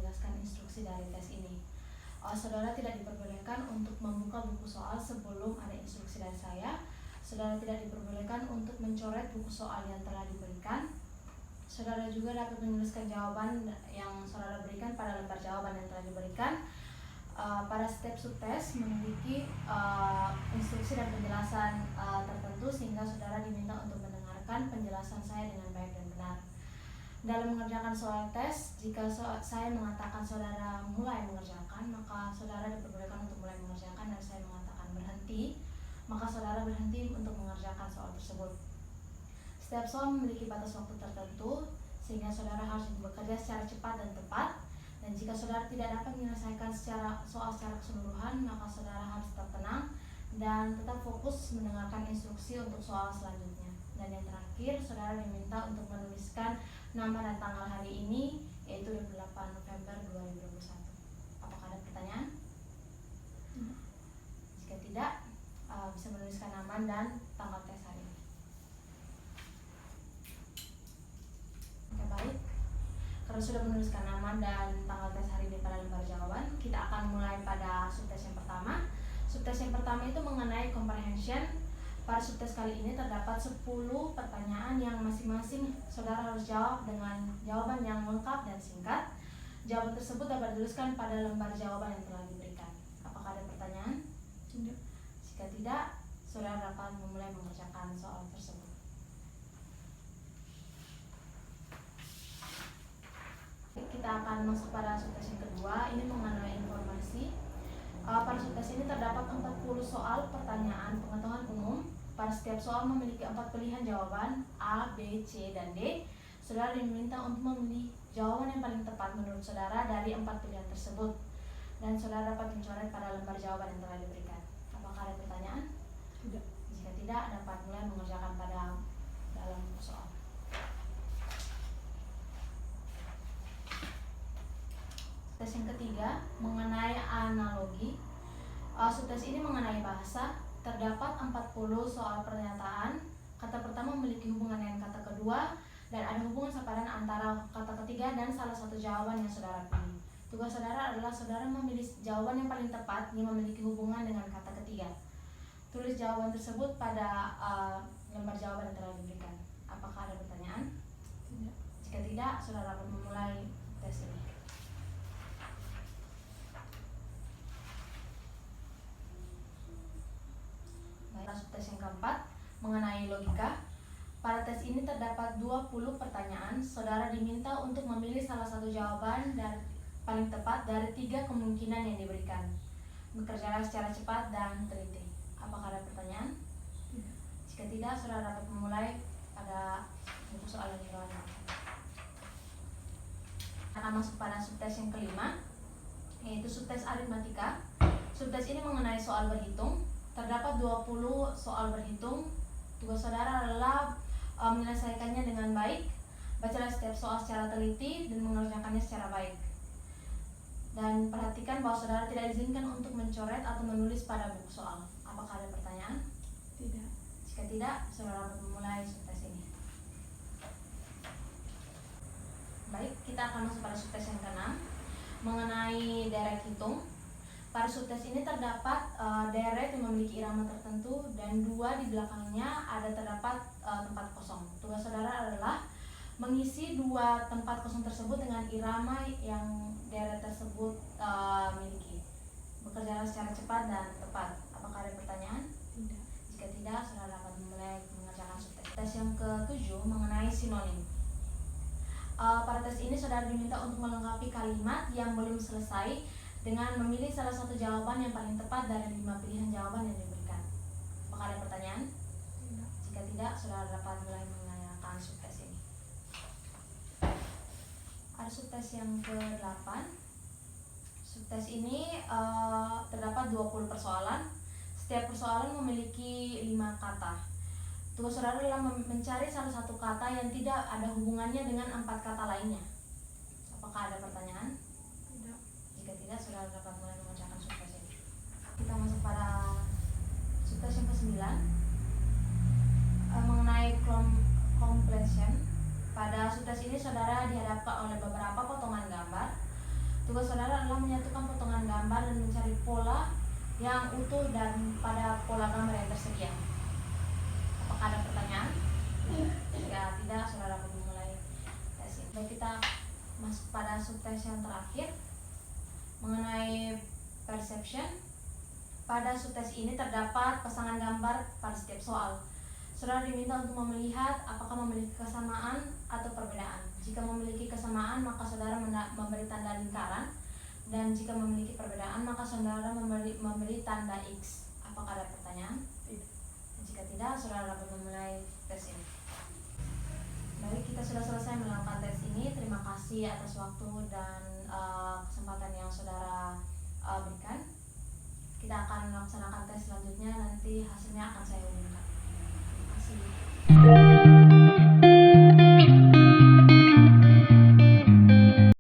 menjelaskan instruksi dari tes ini. Saudara tidak diperbolehkan untuk membuka buku soal sebelum ada instruksi dari saya. Saudara tidak diperbolehkan untuk mencoret buku soal yang telah diberikan. Saudara juga dapat menuliskan jawaban yang saudara berikan pada lembar jawaban yang telah diberikan. Pada setiap subtes memiliki instruksi dan penjelasan tertentu, sehingga saudara diminta untuk mendengarkan penjelasan saya dengan baik dan benar. Dalam mengerjakan soal tes, jika saya mengatakan saudara mulai mengerjakan, maka saudara diperbolehkan untuk mulai mengerjakan, dan saya mengatakan berhenti, maka saudara berhenti untuk mengerjakan soal tersebut. Setiap soal memiliki batas waktu tertentu, sehingga saudara harus bekerja secara cepat dan tepat. Dan jika saudara tidak dapat menyelesaikan soal secara keseluruhan, maka saudara harus tetap tenang dan tetap fokus mendengarkan instruksi untuk soal selanjutnya. Dan yang terakhir, saudara diminta untuk menuliskan nama dan tanggal hari ini, yaitu 28 November 2021. Apakah ada pertanyaan? Jika tidak, bisa menuliskan nama dan tanggal tes hari ini. Oke, baik. Karena sudah menuliskan nama dan tanggal tes hari ini pada lembar jawaban, kita akan mulai pada subtes yang pertama. Subtes yang pertama itu mengenai comprehension. Pada subtes kali ini terdapat 10 pertanyaan yang masing-masing saudara harus jawab dengan jawaban yang lengkap dan singkat. Jawaban tersebut dapat dituliskan pada lembar jawaban yang telah diberikan. Apakah ada pertanyaan? Tidak. Jika tidak, saudara dapat memulai mengerjakan soal tersebut. Kita akan masuk pada subtes yang kedua. Ini mengenai informasi. Pada subtes ini terdapat 40 soal pertanyaan pengetahuan umum. Pada setiap soal memiliki 4 pilihan jawaban A, B, C, dan D. Saudara diminta untuk memilih jawaban yang paling tepat menurut saudara dari 4 pilihan tersebut. Dan saudara dapat mencoret pada lembar jawaban yang telah diberikan. Apakah ada pertanyaan? Tidak. Jika tidak, dapat mulai mengerjakan pada dalam soal. Tes yang ketiga mengenai analogi. Subtes ini mengenai bahasa. Terdapat 40 soal pernyataan. Kata pertama memiliki hubungan dengan kata kedua, dan ada hubungan sepadan antara kata ketiga dan salah satu jawaban yang saudara pilih. Tugas saudara adalah saudara memilih jawaban yang paling tepat yang memiliki hubungan dengan kata ketiga. Tulis jawaban tersebut pada lembar jawaban yang telah diberikan. Apakah ada pertanyaan? Tidak. Jika tidak, saudara dapat memulai tes ini. Tes yang keempat mengenai logika. Pada tes ini terdapat 20 pertanyaan. Saudara diminta untuk memilih salah satu jawaban dan paling tepat dari 3 kemungkinan yang diberikan. Bekerjalah secara cepat dan teliti. Apakah ada pertanyaan? Tidak. Jika tidak, saudara dapat memulai pada buku soal yang dibawakan. Akan masuk pada subtes yang kelima, yaitu subtes aritmatika. Subtes ini mengenai soal berhitung. Terdapat 20 soal berhitung. Tugas saudara adalah menyelesaikannya dengan baik. Bacalah setiap soal secara teliti dan mengerjakannya secara baik. Dan perhatikan bahwa saudara tidak diizinkan untuk mencoret atau menulis pada buku soal. Apakah ada pertanyaan? Tidak. Jika tidak, saudara dapat memulai subtes ini. Baik, kita akan masuk pada subtes yang ke-6 mengenai deret hitung. Pada subtes ini terdapat deret yang memiliki irama tertentu, dan 2 di belakangnya ada terdapat tempat kosong. Tugas saudara adalah mengisi 2 tempat kosong tersebut dengan irama yang deret tersebut miliki. Bekerjalah secara cepat dan tepat. Apakah ada pertanyaan? Tidak. Jika tidak, saudara dapat memulai mengerjakan subtes. Tes yang ke-7 mengenai sinonim. Pada tes ini saudara diminta untuk melengkapi kalimat yang belum selesai dengan memilih salah satu jawaban yang paling tepat dari 5 pilihan jawaban yang diberikan. Apakah ada pertanyaan? Tidak. Jika tidak, saudara dapat mulai menanyakan subtes ini. Ada subtes yang ke-8. Subtes ini terdapat 20 persoalan. Setiap persoalan memiliki 5 kata. Tugas saudara adalah mencari salah satu kata yang tidak ada hubungannya dengan 4 kata lainnya. Apakah ada pertanyaan? Tidak. Jika tidak, saudara dapat mulai mengerjakan subtes ini. Kita masuk pada subtes yang ke-9 mengenai completion. Pada subtes ini saudara dihadapkan oleh beberapa potongan gambar. Tugas saudara adalah menyatukan potongan gambar dan mencari pola yang utuh dan pada pola gambar yang tersedia. Apakah ada pertanyaan? Jika tidak, saudara boleh mulai tes ini. Baik, kita masuk pada subtes yang terakhir mengenai perception. Pada subtes ini terdapat pasangan gambar pada setiap soal. Saudara diminta untuk melihat apakah memiliki kesamaan atau perbedaan. Jika memiliki kesamaan, maka saudara memberi tanda lingkaran, dan jika memiliki perbedaan, maka saudara memberi tanda X. Apakah ada pertanyaan? Tidak. Jika tidak, saudara dapat memulai tes ini. Baik, kita sudah selesai melakukan tes ini. Terima kasih atas waktu dan kesempatan yang saudara berikan. Kita akan melaksanakan tes selanjutnya, nanti hasilnya akan saya umumkan. Terima kasih.